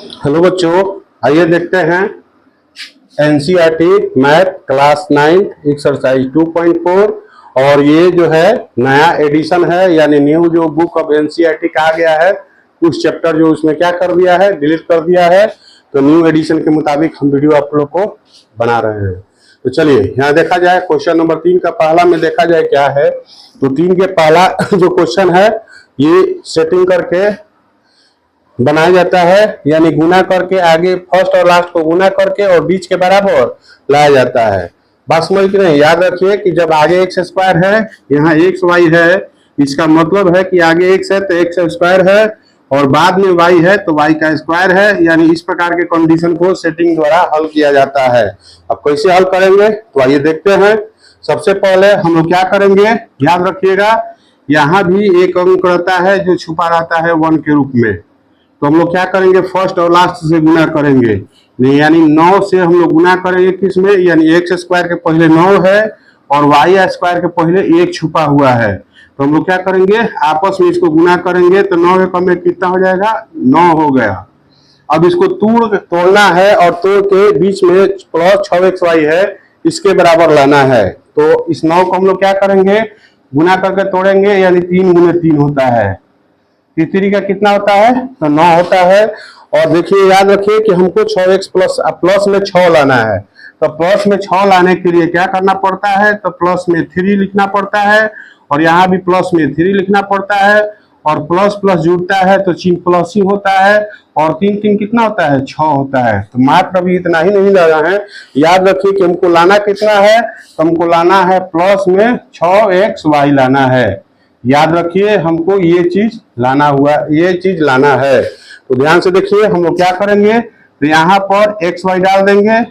Hello बच्चों, आइए देखते हैं एनसीईआरटी मैथ क्लास 9 एक्सरसाइज 2.4। और ये जो है नया एडिशन है, यानी न्यू जो बुक ऑफ एनसीईआरटी कहा गया है, कुछ चैप्टर जो उसमें क्या कर दिया है, डिलीट कर दिया है। तो न्यू एडिशन के मुताबिक हम वीडियो आप लोग को बना रहे हैं। तो चलिए यहाँ देखा जाए, क्वेश्चन नंबर 3 का पहला में देखा जाए क्या है। तो 3 के पहला जो क्वेश्चन है ये सेटिंग करके बनाया जाता है, यानी गुना करके आगे फर्स्ट और लास्ट को गुना करके और बीच के बराबर लाया जाता है। बात समझ के नहीं, याद रखिए कि जब आगे एक्स स्क्वायर है, यहाँ एक्स वाई है, इसका मतलब है कि आगे एक्स है तो एक्स स्क्वायर है और बाद में वाई है तो वाई का स्क्वायर है। यानी इस प्रकार के कंडीशन को सेटिंग द्वारा हल किया जाता है। अब कैसे हल करेंगे तो आइए देखते हैं। सबसे पहले हम लोग क्या करेंगे, याद रखिएगा यहाँ भी एक अंक रहता है जो छुपा रहता है 1 के रूप में। तो हम लोग क्या करेंगे, फर्स्ट और लास्ट से गुना करेंगे, यानी 9 से हम लोग गुना करेंगे किसमें, यानी एक्स स्क्वायर के पहले 9 है और वाई स्क्वायर के पहले 1 छुपा हुआ है। तो हम लोग क्या करेंगे, आपस में इसको गुना करेंगे तो 9 के कम में कितना हो जाएगा, 9 हो गया। अब इसको तोड़ना है और तोड़ के बीच में प्लस 6xy है, इसके बराबर लाना है। तो इस 9 को हम लोग क्या करेंगे, गुना करके तोड़ेंगे, यानी 3 गुने 3 होता है। तीसरी का कितना होता है, तो 9 होता है। और देखिए याद रखिए कि हमको 6x प्लस में 6 लाना है। तो प्लस में 6 लाने के लिए क्या करना पड़ता है, तो प्लस में 3 लिखना पड़ता है और यहाँ भी प्लस में 3 लिखना पड़ता है। और प्लस प्लस जुड़ता है तो चिन्ह प्लस ही होता है और 3 3 कितना होता है, 6 होता है। तो मात्र अभी इतना ही नहीं लगा है, याद रखिए कि हमको लाना कितना है, तो हमको लाना है प्लस में 6xy लाना है। याद रखिए हमको ये चीज लाना हुआ, ये चीज लाना है। तो ध्यान से देखिए हम लोग क्या करेंगे, तो यहाँ पर xy डाल देंगे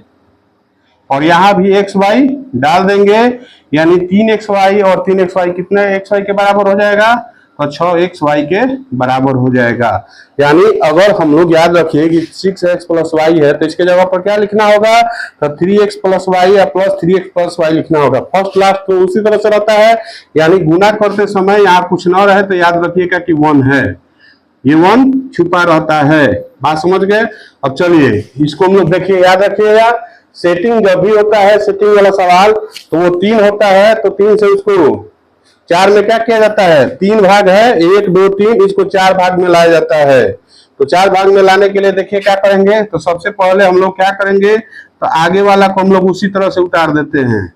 और यहाँ भी xy डाल देंगे, यानी 3xy और 3xy कितने xy के बराबर हो जाएगा, तो 6xy के बराबर हो जाएगा। यानी अगर हम लोग याद रखिए कि 6x प्लस वाई है तो इसके जगह पर क्या लिखना होगा, तो 3x प्लस वाई या प्लस 3x प्लस वाई लिखना होगा। फर्स्ट लास्ट तो उसी तरह से रहता है, यानी गुना करते समय यहाँ कुछ ना रहे तो याद रखिएगा कि 1 है, ये 1 छुपा रहता है। बात समझ गए। अब चलिए इसको हम लोग देखिए, याद रखिएगा सेटिंग जब भी होता है, सेटिंग वाला सवाल, तो वो 3 होता है तो 3 से उसको 4 में क्या किया जाता है, 3 भाग है, 1 2 3, इसको 4 भाग में लाया जाता है। तो 4 भाग में लाने के लिए देखिए क्या करेंगे, तो सबसे पहले हम लोग क्या करेंगे, तो आगे वाला को हम लोग उसी तरह से उतार देते हैं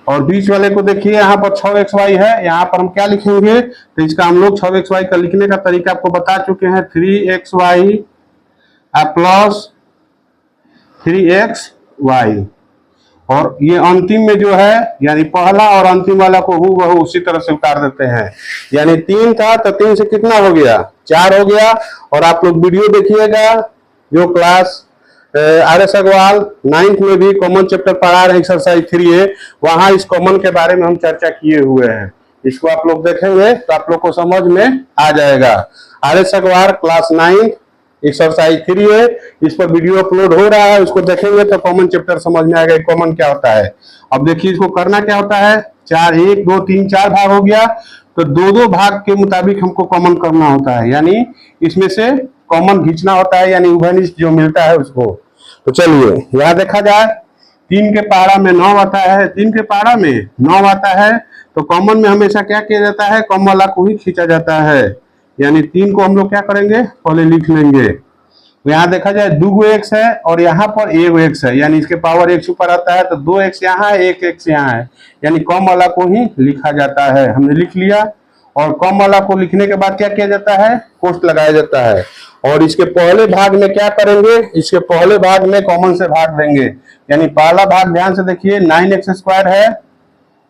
और बीच वाले को देखिए यहाँ पर 6xy है, यहाँ पर हम क्या लिखेंगे, तो इसका हम लोग 6xy का लिखने का तरीका आपको बता चुके हैं, 3xy प्लस 3xy। और ये अंतिम में जो है, यानी पहला और अंतिम वाला को हूबहू उसी तरह से उतार देते हैं। यानी 3 था तो 3 से कितना हो गया, 4 हो गया। और आप लोग वीडियो देखिएगा जो क्लास RS अग्रवाल 9th में भी कॉमन चैप्टर पढ़ा रहे एक्सरसाइज 3 है, वहां इस कॉमन के बारे में हम चर्चा किए हुए हैं। इसको आप लोग देखेंगे तो आप लोग को समझ में आ जाएगा। RS अग्रवाल क्लास 9 एक्सरसाइज 3 है, इस पर वीडियो अपलोड हो रहा है, उसको देखेंगे तो कॉमन चैप्टर समझ में आएगा कॉमन क्या होता है। अब देखिए इसको करना क्या होता है, 4 1 2 3 4 भाग हो गया, तो 2 भाग के मुताबिक हमको कॉमन करना होता है, यानी इसमें से कॉमन खींचना होता है, यानी उभयनिष्ठ जो मिलता है उसको। तो चलिए यहाँ देखा जाए, 3 के पहाड़ा में 9 आता है, 3 के पहाड़ा में 9 आता है, तो कॉमन में हमेशा क्या किया जाता है, कॉमन वाला को ही खींचा जाता है। यानी 3 को हम लोग क्या करेंगे, पहले लिख लेंगे। तो यहाँ देखा जाए 2 एक्स है और यहाँ पर 1 एक्स है, यानी इसके पावर 1 ऊपर आता है, तो 2 एक्स यहाँ है, 1 एक्स यहाँ है, यानी कम वाला को ही लिखा जाता है। हमने लिख लिया और कम वाला को लिखने के बाद क्या किया जाता है, कोष्ठ लगाया जाता है। और इसके पहले भाग में क्या करेंगे, इसके पहले भाग में कॉमन से भाग देंगे, यानी पहला भाग ध्यान से देखिए 9x² है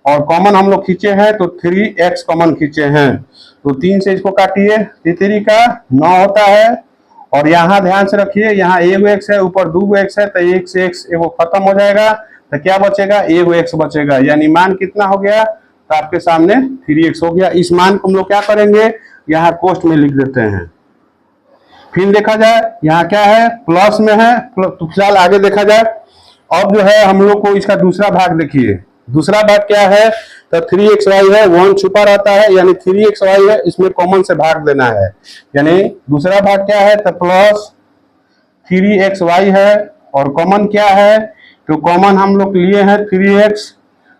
और कॉमन हम लोग खींचे हैं तो 3x कॉमन खींचे हैं, तो 3 से इसको काटिए, 3 का 9 होता है। और यहाँ ध्यान से रखिए, यहाँ 1 एक्स है, ऊपर 2 एक्स है, तो 1 से x वो खत्म हो जाएगा, तो क्या बचेगा, 1 एक्स बचेगा, यानी मान कितना हो गया, तो आपके सामने 3x हो गया। इस मान को हम लोग क्या करेंगे, यहाँ कोष्ठ में लिख देते हैं। फिर देखा जाए यहाँ क्या है, प्लस में है, तो फिलहाल आगे देखा जाए। अब जो है हम लोग को इसका दूसरा भाग देखिए, दूसरा भाग क्या है, तो 3xy है, 1 छुपा रहता है, यानी 3xy है, इसमें कॉमन से भाग देना है। यानी दूसरा भाग क्या है, तो प्लस 3xy है और कॉमन क्या है, तो कॉमन हम लोग लिए हैं 3x।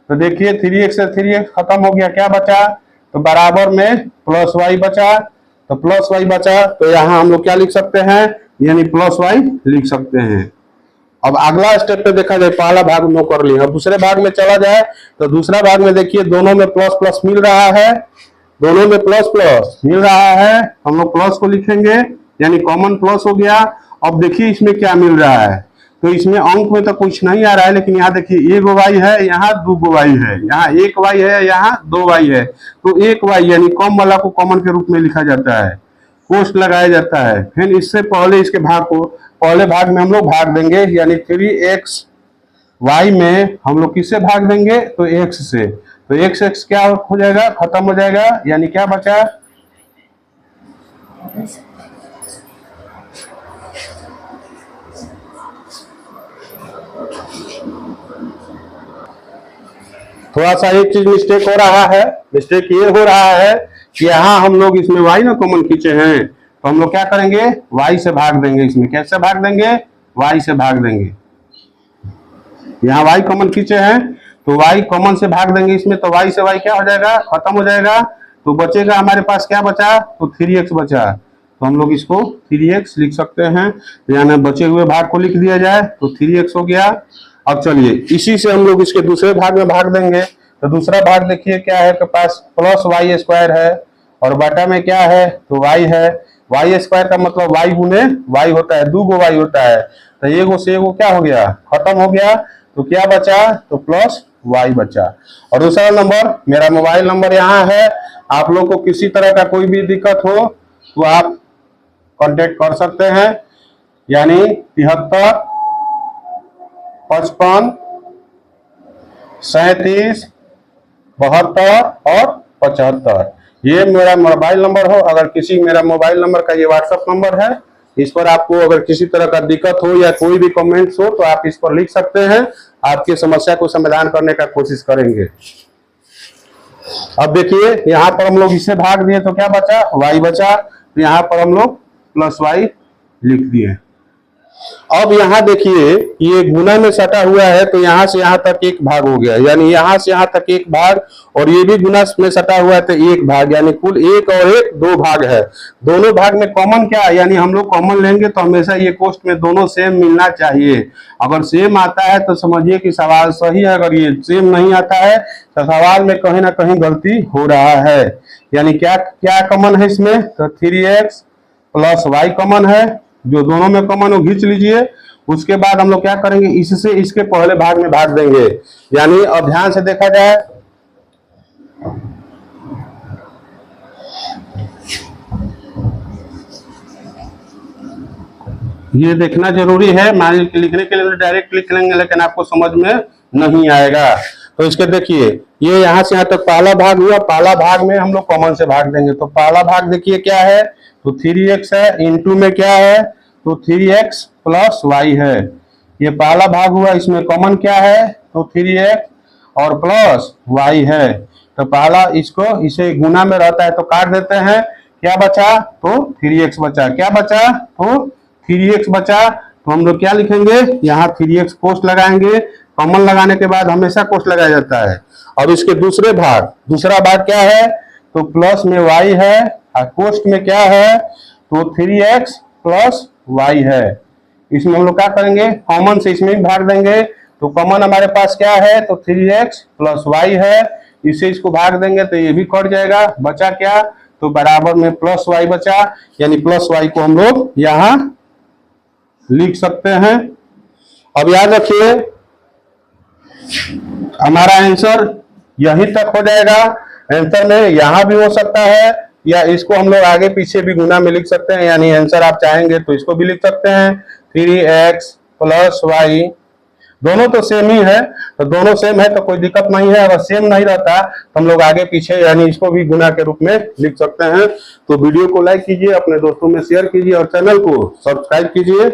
तो देखिए 3x से 3x खत्म हो गया, क्या बचा, तो बराबर में प्लस वाई बचा। तो प्लस वाई बचा तो यहाँ हम लोग क्या लिख सकते हैं, यानी प्लस वाई लिख सकते हैं। अब अगला स्टेप पे देखा जाए, पहला भाग में कर लिया, अब दूसरे भाग में चला जाए तो दूसरा भाग में देखिए दोनों में प्लस प्लस मिल रहा है, दोनों में प्लस प्लस मिल रहा है, हम लोग प्लस को लिखेंगे यानी कॉमन प्लस हो गया। अब देखिए इसमें क्या मिल रहा है, तो इसमें अंक में तो कुछ नहीं आ रहा है, लेकिन यहाँ देखिए 1 वाई है, यहाँ 2 वाई है, यहाँ 1 वाई है, यहाँ 2 वाई है। तो 1 वाई यानी कम वाला को कॉमन के रूप में लिखा जाता है, कोष्ट लगाया जाता है। फिर इससे पहले इसके भाग को पहले भाग में हम लोग भाग देंगे, यानी 3x y में हम लोग किससे भाग देंगे, तो x से। तो x क्या हो जाएगा, खत्म हो जाएगा, यानी क्या बचा, थोड़ा सा एक चीज मिस्टेक हो रहा है, मिस्टेक ये हो रहा है कि यहाँ हम लोग इसमें y ना कॉमन खींचे हैं, तो हम लोग क्या करेंगे, y से भाग देंगे। इसमें कैसे भाग देंगे, y से भाग देंगे। यहाँ y कॉमन खींचे हैं तो y कॉमन से भाग देंगे इसमें, तो y से y क्या हो जाएगा, खत्म हो जाएगा। तो बचेगा हमारे पास क्या बचा, तो 3x बचा। तो हम लोग इसको 3x लिख सकते हैं, यानी बचे हुए भाग को लिख दिया जाए तो 3x हो गया। अब चलिए इसी से हम लोग इसके दूसरे भाग में भाग देंगे। तो दूसरा भाग देखिए क्या है के पास, प्लस वाई स्क्वायर है और बटा में क्या है, तो y है। वाई स्क्वायर का मतलब y गुने y होता है, 2 वाई होता है। तो एगो से एगो क्या हो गया, खत्म हो गया। तो क्या बचा, तो प्लस वाई बचा। और दूसरा नंबर, मेरा मोबाइल नंबर यहाँ है, आप लोग को किसी तरह का कोई भी दिक्कत हो तो आप कांटेक्ट कर सकते हैं, यानी 73 55 37 72 और 75। ये मेरा मोबाइल नंबर हो। अगर किसी मेरा मोबाइल नंबर का ये व्हाट्सएप नंबर है, इस पर आपको अगर किसी तरह का दिक्कत हो या कोई भी कमेंट्स हो तो आप इस पर लिख सकते हैं, आपकी समस्या को समाधान करने का कोशिश करेंगे। अब देखिए यहाँ पर हम लोग इसे भाग दिए तो क्या बचा, y बचा। तो यहाँ पर हम लोग प्लस y लिख दिए। अब यहाँ देखिए ये गुना में सटा हुआ है, तो यहाँ से यहाँ तक एक भाग हो गया, यानी यहाँ से यहाँ तक एक भाग, और ये भी गुना में सटा हुआ है तो एक भाग, यानी कुल 1 और 1 2 भाग है। दोनों भाग में कॉमन क्या है, यानी हम लोग कॉमन लेंगे तो हमेशा ये कोष्ट में दोनों सेम मिलना चाहिए। अगर सेम आता है तो समझिए कि सवाल सही है, अगर ये सेम नहीं आता है तो सवाल में कहीं ना कहीं गलती हो रहा है। यानी क्या क्या कॉमन है इसमें, तो 3x प्लस y कॉमन है, जो दोनों में कॉमन हो खींच लीजिए। उसके बाद हम लोग क्या करेंगे, इससे इसके पहले भाग में भाग देंगे। यानी अब ध्यान से देखा जाए, ये देखना जरूरी है, मान लीजिए लिखने के लिए डायरेक्ट लिख लेंगे लेकिन आपको समझ में नहीं आएगा। तो इसके देखिए ये यहाँ से यहाँ तक पहला भाग हुआ, पहला भाग में हम लोग कॉमन से भाग देंगे। तो पहला भाग देखिए क्या है, तो 3x है, इनटू में क्या है, तो 3x प्लस y है। ये पहला भाग हुआ, इसमें कॉमन क्या है, तो 3x और प्लस y है। तो पहला इसको इसे गुना में रहता है तो काट देते हैं, क्या बचा, तो 3x बचा। क्या बचा, तो 3x बचा। तो हम लोग क्या लिखेंगे, यहाँ 3x कोष्ट लगाएंगे, कॉमन लगाने के बाद हमेशा कोष्ट लगाया जाता है। अब इसके दूसरे भाग, दूसरा भाग क्या है, तो प्लस में y है और कोष्ट में क्या है, तो 3x प्लस y है। इसमें हम लोग क्या करेंगे, कॉमन से इसमें भी भाग देंगे। तो कॉमन हमारे पास क्या है, तो 3x प्लस y है, इससे इसको भाग देंगे तो ये भी कट जाएगा। बचा क्या, तो बराबर में प्लस y बचा, यानी प्लस y को हम लोग यहाँ लिख सकते हैं। अब याद रखिए हमारा आंसर यहीं तक हो जाएगा। आंसर में यहाँ भी हो सकता है या इसको हम लोग आगे पीछे भी गुना में लिख सकते हैं, यानी आंसर आप चाहेंगे तो इसको भी लिख सकते हैं 3x प्लस y। दोनों तो सेम ही है, तो दोनों सेम है तो कोई दिक्कत नहीं है। अगर सेम नहीं रहता तो हम लोग आगे पीछे यानी इसको भी गुना के रूप में लिख सकते हैं। तो वीडियो को लाइक कीजिए, अपने दोस्तों में शेयर कीजिए और चैनल को सब्सक्राइब कीजिए।